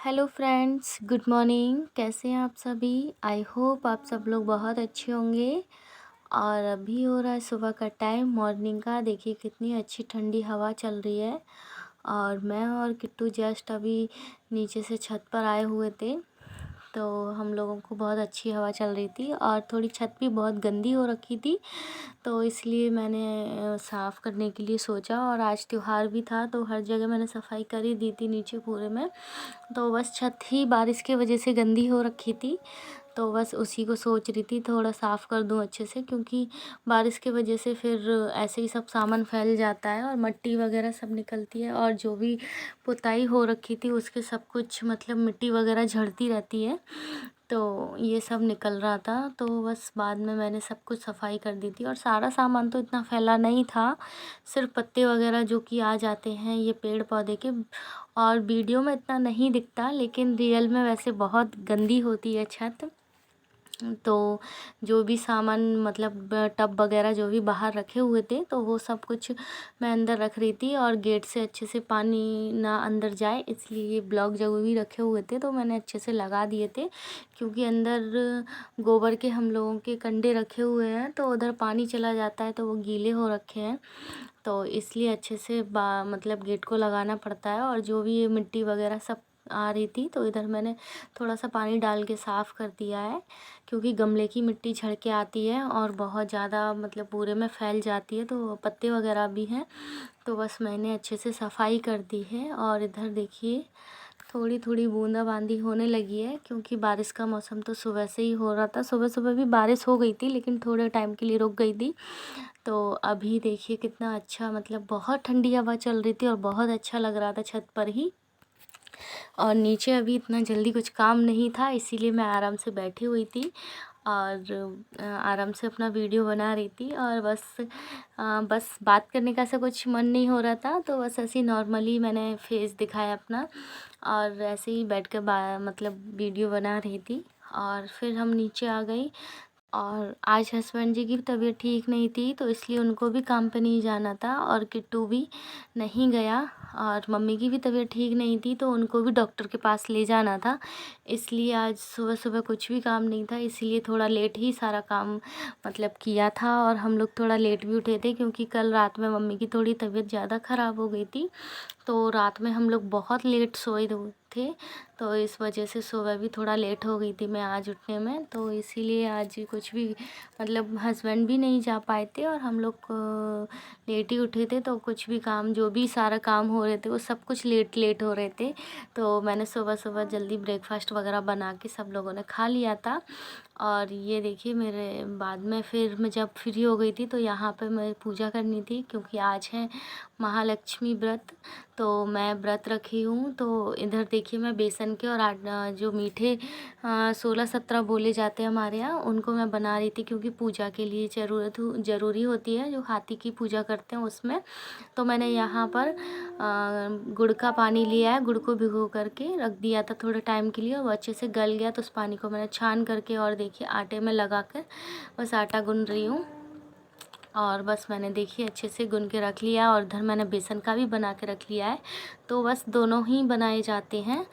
Hello friends, good morning. कैसे हैं आप सभी? आई होप आप सब लोग बहुत अच्छे होंगे। और अभी हो रहा है सुबह का टाइम, मॉर्निंग का। देखिए कितनी अच्छी ठंडी हवा चल रही है। और मैं और किट्टू जस्ट अभी नीचे से छत पर आए हुए थे, तो हम लोगों को बहुत अच्छी हवा चल रही थी और थोड़ी छत भी बहुत गंदी हो रखी थी, तो इसलिए मैंने साफ़ करने के लिए सोचा। और आज त्योहार भी था तो हर जगह मैंने सफाई कर ही दी थी नीचे पूरे में। तो बस छत ही बारिश की वजह से गंदी हो रखी थी, तो बस उसी को सोच रही थी थोड़ा साफ़ कर दूं अच्छे से, क्योंकि बारिश की वजह से फिर ऐसे ही सब सामान फैल जाता है और मिट्टी वगैरह सब निकलती है। और जो भी पुताई हो रखी थी उसके सब कुछ मतलब मिट्टी वगैरह झड़ती रहती है, तो ये सब निकल रहा था। तो बस बाद में मैंने सब कुछ सफाई कर दी थी। और सारा सामान तो इतना फैला नहीं था, सिर्फ पत्ते वगैरह जो कि आ जाते हैं ये पेड़ पौधे के। और वीडियो में इतना नहीं दिखता, लेकिन रियल में वैसे बहुत गंदी होती है छत। तो जो भी सामान मतलब टब वगैरह जो भी बाहर रखे हुए थे, तो वो सब कुछ मैं अंदर रख रही थी। और गेट से अच्छे से पानी ना अंदर जाए इसलिए ये ब्लॉक जो भी रखे हुए थे तो मैंने अच्छे से लगा दिए थे, क्योंकि अंदर गोबर के हम लोगों के कंडे रखे हुए हैं तो उधर पानी चला जाता है, तो वो गीले हो रखे हैं, तो इसलिए अच्छे से मतलब गेट को लगाना पड़ता है। और जो भी ये मिट्टी वगैरह सब आ रही थी तो इधर मैंने थोड़ा सा पानी डाल के साफ़ कर दिया है, क्योंकि गमले की मिट्टी झड़ के आती है और बहुत ज़्यादा मतलब पूरे में फैल जाती है, तो पत्ते वगैरह भी हैं। तो बस मैंने अच्छे से सफाई कर दी है। और इधर देखिए थोड़ी थोड़ी बूंदाबांदी होने लगी है, क्योंकि बारिश का मौसम तो सुबह से ही हो रहा था। सुबह सुबह भी बारिश हो गई थी, लेकिन थोड़े टाइम के लिए रुक गई थी। तो अभी देखिए कितना अच्छा मतलब बहुत ठंडी हवा चल रही थी और बहुत अच्छा लग रहा था छत पर ही। और नीचे अभी इतना जल्दी कुछ काम नहीं था, इसीलिए मैं आराम से बैठी हुई थी और आराम से अपना वीडियो बना रही थी। और बस बात करने का ऐसा कुछ मन नहीं हो रहा था, तो बस ऐसे ही नॉर्मली मैंने फेस दिखाया अपना और ऐसे ही बैठ कर मतलब वीडियो बना रही थी। और फिर हम नीचे आ गई। और आज हस्बैंड जी की तबीयत ठीक नहीं थी, तो इसलिए उनको भी काम पे नहीं जाना था और किट्टू भी नहीं गया। और मम्मी की भी तबीयत ठीक नहीं थी, तो उनको भी डॉक्टर के पास ले जाना था, इसलिए आज सुबह सुबह कुछ भी काम नहीं था, इसलिए थोड़ा लेट ही सारा काम मतलब किया था। और हम लोग थोड़ा लेट भी उठे थे, क्योंकि कल रात में मम्मी की थोड़ी तबीयत ज़्यादा ख़राब हो गई थी, तो रात में हम लोग बहुत लेट सोए थे, तो इस वजह से सुबह भी थोड़ा लेट हो गई थी मैं आज उठने में। तो इसीलिए आज कुछ भी मतलब हस्बैंड भी नहीं जा पाए थे और हम लोग लेट ही उठे थे, तो कुछ भी काम जो भी सारा काम हो रहे थे वो सब कुछ लेट लेट हो रहे थे। तो मैंने सुबह सुबह जल्दी ब्रेकफास्ट वगैरह बना के सब लोगों ने खा लिया था। और ये देखिए मेरे बाद में फिर मैं जब फ्री हो गई थी तो यहाँ पे मैं पूजा करनी थी, क्योंकि आज है महालक्ष्मी व्रत, तो मैं व्रत रखी हूँ। तो इधर देखिए मैं बेसन के और जो मीठे 16-17 बोले जाते हैं हमारे यहाँ, उनको मैं बना रही थी, क्योंकि पूजा के लिए ज़रूरी होती है, जो हाथी की पूजा करते हैं उसमें। तो मैंने यहाँ पर गुड़ का पानी लिया है, गुड़ को भिगो करके रख दिया था थोड़े टाइम के लिए, और वो अच्छे से गल गया, तो उस पानी को मैंने छान करके और देखिए आटे में लगा कर बस आटा गूंद रही हूँ। और बस मैंने देखिए अच्छे से गूंद के रख लिया, और इधर मैंने बेसन का भी बना के रख लिया है। तो बस दोनों ही बनाए जाते हैं,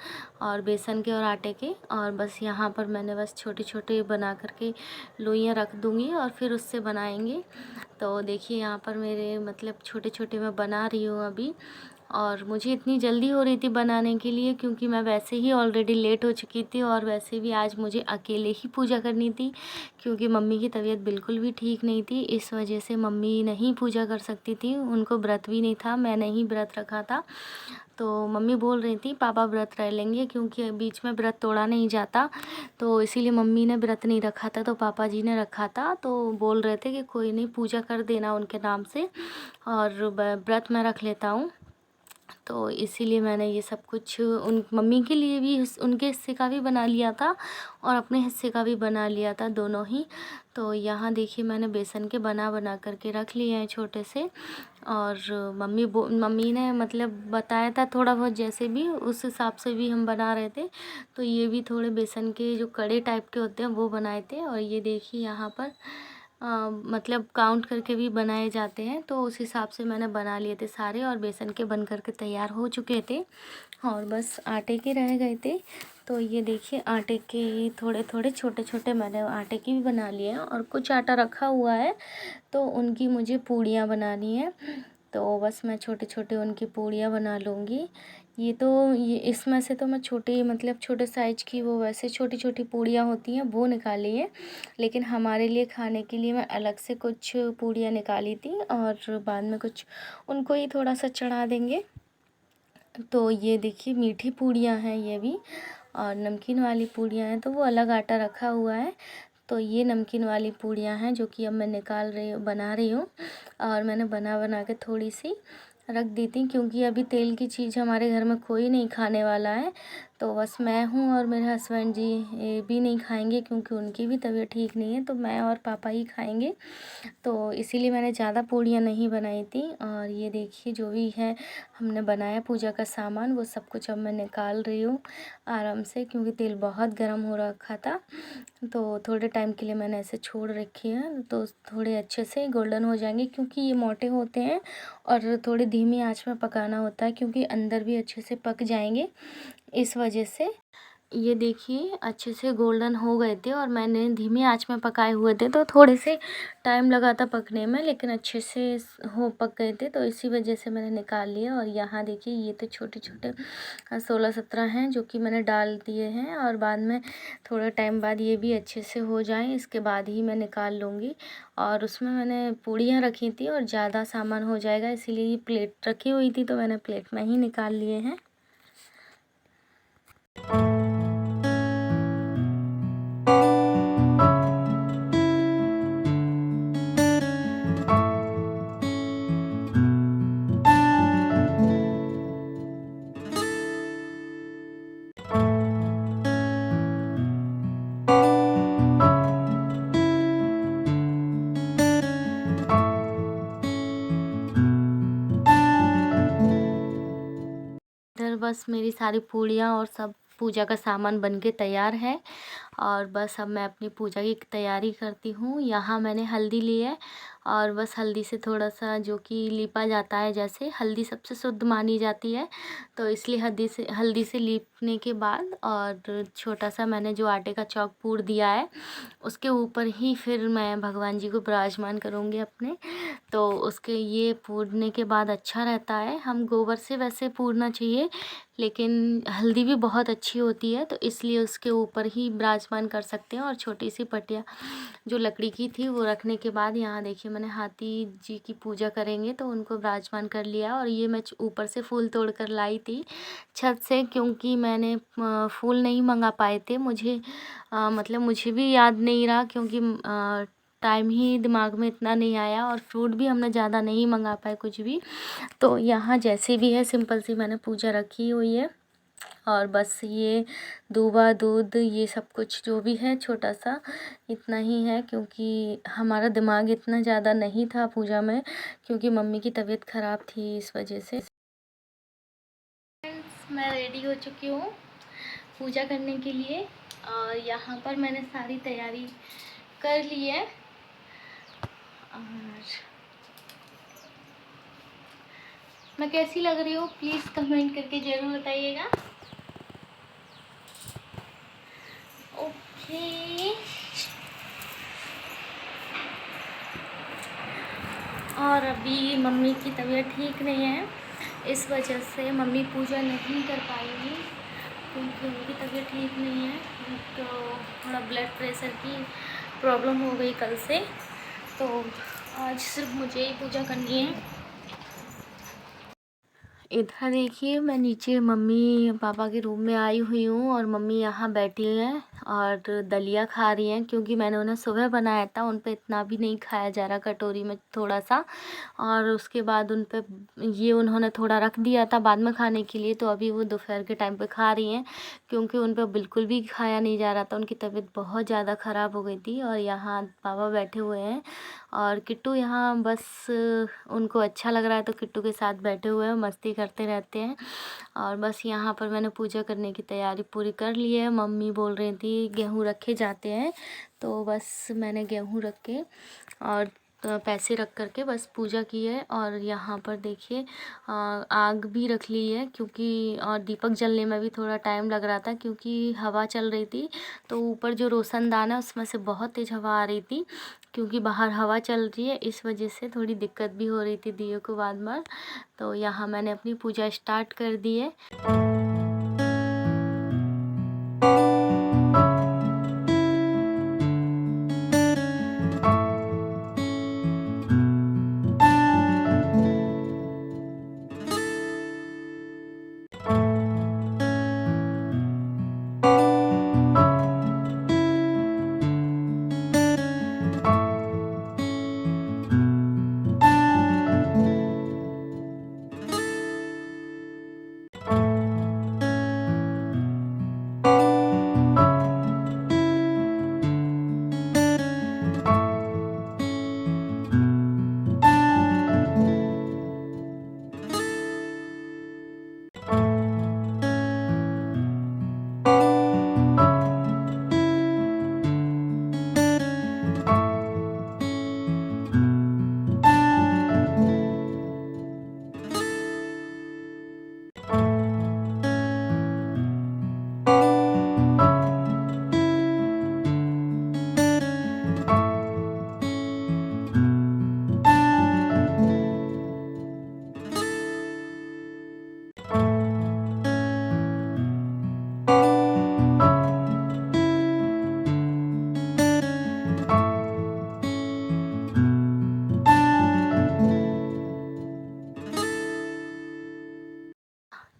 और बेसन के और आटे के। और बस यहाँ पर मैंने बस छोटे छोटे बना करके लोइयाँ रख दूँगी और फिर उससे बनाएंगे। तो देखिए यहाँ पर मेरे मतलब छोटे छोटे मैं बना रही हूँ अभी। और मुझे इतनी जल्दी हो रही थी बनाने के लिए, क्योंकि मैं वैसे ही ऑलरेडी लेट हो चुकी थी, और वैसे भी आज मुझे अकेले ही पूजा करनी थी, क्योंकि मम्मी की तबीयत बिल्कुल भी ठीक नहीं थी। इस वजह से मम्मी नहीं पूजा कर सकती थी, उनको व्रत भी नहीं था, मैंने ही व्रत रखा था। तो मम्मी बोल रही थी पापा व्रत रह लेंगे, क्योंकि बीच में व्रत तोड़ा नहीं जाता, तो इसीलिए मम्मी ने व्रत नहीं रखा था, तो पापा जी ने रखा था। तो बोल रहे थे कि कोई नहीं, पूजा कर देना उनके नाम से, और व्रत मैं रख लेता हूँ। तो इसीलिए मैंने ये सब कुछ उन मम्मी के लिए भी उनके हिस्से का भी बना लिया था और अपने हिस्से का भी बना लिया था, दोनों ही। तो यहाँ देखिए मैंने बेसन के बना बना करके रख लिए हैं छोटे से। और मम्मी ने मतलब बताया था थोड़ा बहुत, जैसे भी उस हिसाब से भी हम बना रहे थे। तो ये भी थोड़े बेसन के जो कड़े टाइप के होते हैं वो बनाए थे। और ये देखिए यहाँ पर मतलब काउंट करके भी बनाए जाते हैं, तो उस हिसाब से मैंने बना लिए थे सारे और बेसन के बन कर के तैयार हो चुके थे और बस आटे के रह गए थे। तो ये देखिए आटे के थोड़े थोड़े छोटे छोटे मैंने आटे की भी बना लिए हैं और कुछ आटा रखा हुआ है, तो उनकी मुझे पूड़ियाँ बनानी है। तो बस मैं छोटे छोटे उनकी पूड़ियाँ बना लूँगी। ये इसमें से तो मैं छोटी मतलब छोटे साइज़ की वो वैसे छोटी छोटी पूड़ियाँ होती हैं वो निकाली है, लेकिन हमारे लिए खाने के लिए मैं अलग से कुछ पूड़ियाँ निकाली थी और बाद में कुछ उनको ही थोड़ा सा चढ़ा देंगे। तो ये देखिए मीठी पूड़ियाँ हैं ये भी, और नमकीन वाली पूड़ियाँ हैं तो वो अलग आटा रखा हुआ है। तो ये नमकीन वाली पूड़ियाँ हैं जो कि अब मैं बना रही हूँ, और मैंने बना बना के थोड़ी सी रख दी थी क्योंकि अभी तेल की चीज़ हमारे घर में कोई नहीं खाने वाला है। तो बस मैं हूँ और मेरे हस्बैंड जी ये भी नहीं खाएंगे क्योंकि उनकी भी तबीयत ठीक नहीं है, तो मैं और पापा ही खाएंगे। तो इसीलिए मैंने ज़्यादा पूड़ियाँ नहीं बनाई थी। और ये देखिए जो भी है हमने बनाया पूजा का सामान वो सब कुछ अब मैं निकाल रही हूँ आराम से, क्योंकि तेल बहुत गर्म हो रखा था। तो थोड़े टाइम के लिए मैंने ऐसे छोड़ रखी है, तो थोड़े अच्छे से गोल्डन हो जाएंगे क्योंकि ये मोटे होते हैं और थोड़ी धीमी आंच में पकाना होता है क्योंकि अंदर भी अच्छे से पक जाएंगे, इस वजह से। ये देखिए अच्छे से गोल्डन हो गए थे और मैंने धीमी आंच में पकाए हुए थे, तो थोड़े से टाइम लगा था पकने में, लेकिन अच्छे से हो पक गए थे, तो इसी वजह से मैंने निकाल लिया। और यहाँ देखिए ये तो छोटे छोटे 16-17 हैं जो कि मैंने डाल दिए हैं, और बाद में थोड़ा टाइम बाद ये भी अच्छे से हो जाएं इसके बाद ही मैं निकाल लूँगी। और उसमें मैंने पूड़ियाँ रखी थी और ज़्यादा सामान हो जाएगा इसीलिए ये प्लेट रखी हुई थी, तो मैंने प्लेट में ही निकाल लिए हैं। इधर बस मेरी सारी पूड़ियाँ और सब पूजा का सामान बन के तैयार है, और बस अब मैं अपनी पूजा की तैयारी करती हूँ। यहाँ मैंने हल्दी ली है और बस हल्दी से थोड़ा सा जो कि लीपा जाता है, जैसे हल्दी सबसे शुद्ध मानी जाती है, तो इसलिए हल्दी से लीपने के बाद और छोटा सा मैंने जो आटे का चौक पूर दिया है उसके ऊपर ही फिर मैं भगवान जी को विराजमान करूँगी अपने। तो उसके ये पूरने के बाद अच्छा रहता है। हम गोबर से वैसे पूरना चाहिए, लेकिन हल्दी भी बहुत अच्छी होती है तो इसलिए उसके ऊपर ही विराजमान कर सकते हैं। और छोटी सी पटिया जो लकड़ी की थी वो रखने के बाद यहाँ देखिए मैंने हाथी जी की पूजा करेंगे तो उनको विराजमान कर लिया। और ये मैं ऊपर से फूल तोड़ कर लाई थी छत से, क्योंकि मैंने फूल नहीं मंगा पाए थे। मतलब मुझे भी याद नहीं रहा क्योंकि टाइम ही दिमाग में इतना नहीं आया, और फ्रूट भी हमने ज़्यादा नहीं मंगा पाए कुछ भी। तो यहाँ जैसे भी है सिंपल सी मैंने पूजा रखी हुई है, और बस ये दूबा दूध ये सब कुछ जो भी है छोटा सा इतना ही है, क्योंकि हमारा दिमाग इतना ज़्यादा नहीं था पूजा में क्योंकि मम्मी की तबीयत ख़राब थी, इस वजह से। फ्रेंड्स मैं रेडी हो चुकी हूँ पूजा करने के लिए, और यहाँ पर मैंने सारी तैयारी कर ली है। और मैं कैसी लग रही हूँ प्लीज़ कमेंट करके ज़रूर बताइएगा। ओके, और अभी मम्मी की तबीयत ठीक नहीं है, इस वजह से मम्मी पूजा नहीं कर पाएंगी क्योंकि उनकी तबीयत ठीक नहीं है। तो थोड़ा ब्लड प्रेशर की प्रॉब्लम हो गई कल से, तो आज सिर्फ मुझे ही पूजा करनी है। इधर देखिए मैं नीचे मम्मी पापा के रूम में आई हुई हूँ और मम्मी यहाँ बैठी हैं और दलिया खा रही हैं, क्योंकि मैंने उन्हें सुबह बनाया था, उन पे इतना भी नहीं खाया जा रहा, कटोरी में थोड़ा सा, और उसके बाद उन पे ये उन्होंने थोड़ा रख दिया था बाद में खाने के लिए, तो अभी वो दोपहर के टाइम पे खा रही हैं क्योंकि उन पे बिल्कुल भी खाया नहीं जा रहा था, उनकी तबीयत बहुत ज़्यादा ख़राब हो गई थी। और यहाँ पापा बैठे हुए हैं और किट्टू यहाँ बस उनको अच्छा लग रहा है तो किट्टू के साथ बैठे हुए हैं, मस्ती करते रहते हैं। और बस यहाँ पर मैंने पूजा करने की तैयारी पूरी कर ली है। मम्मी बोल रही थी गेहूँ रखे जाते हैं, तो बस मैंने गेहूँ रख के और पैसे रख कर के बस पूजा की है। और यहाँ पर देखिए आग भी रख ली है, क्योंकि और दीपक जलने में भी थोड़ा टाइम लग रहा था क्योंकि हवा चल रही थी। तो ऊपर जो रोशनदान है उसमें से बहुत तेज़ हवा आ रही थी, क्योंकि बाहर हवा चल रही है, इस वजह से थोड़ी दिक्कत भी हो रही थी दिए को बार बार। तो यहाँ मैंने अपनी पूजा स्टार्ट कर दी है।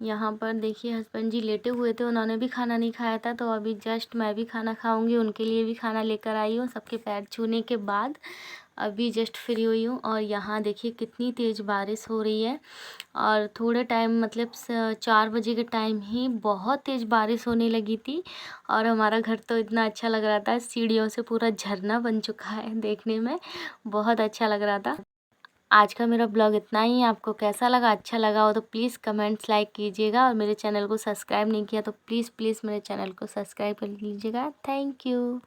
यहाँ पर देखिए हस्बैंड जी लेटे हुए थे, उन्होंने भी खाना नहीं खाया था, तो अभी जस्ट मैं भी खाना खाऊंगी, उनके लिए भी खाना लेकर आई हूँ। सबके पैर छूने के बाद अभी जस्ट फ्री हुई हूँ। और यहाँ देखिए कितनी तेज़ बारिश हो रही है, और थोड़े टाइम मतलब 4 बजे के टाइम ही बहुत तेज़ बारिश होने लगी थी। और हमारा घर तो इतना अच्छा लग रहा था, सीढ़ियों से पूरा झरना बन चुका है, देखने में बहुत अच्छा लग रहा था। आज का मेरा ब्लॉग इतना ही। आपको कैसा लगा? अच्छा लगा हो तो प्लीज़ कमेंट्स लाइक कीजिएगा, और मेरे चैनल को सब्सक्राइब नहीं किया तो प्लीज़ प्लीज़ मेरे चैनल को सब्सक्राइब कर लीजिएगा। Thank you.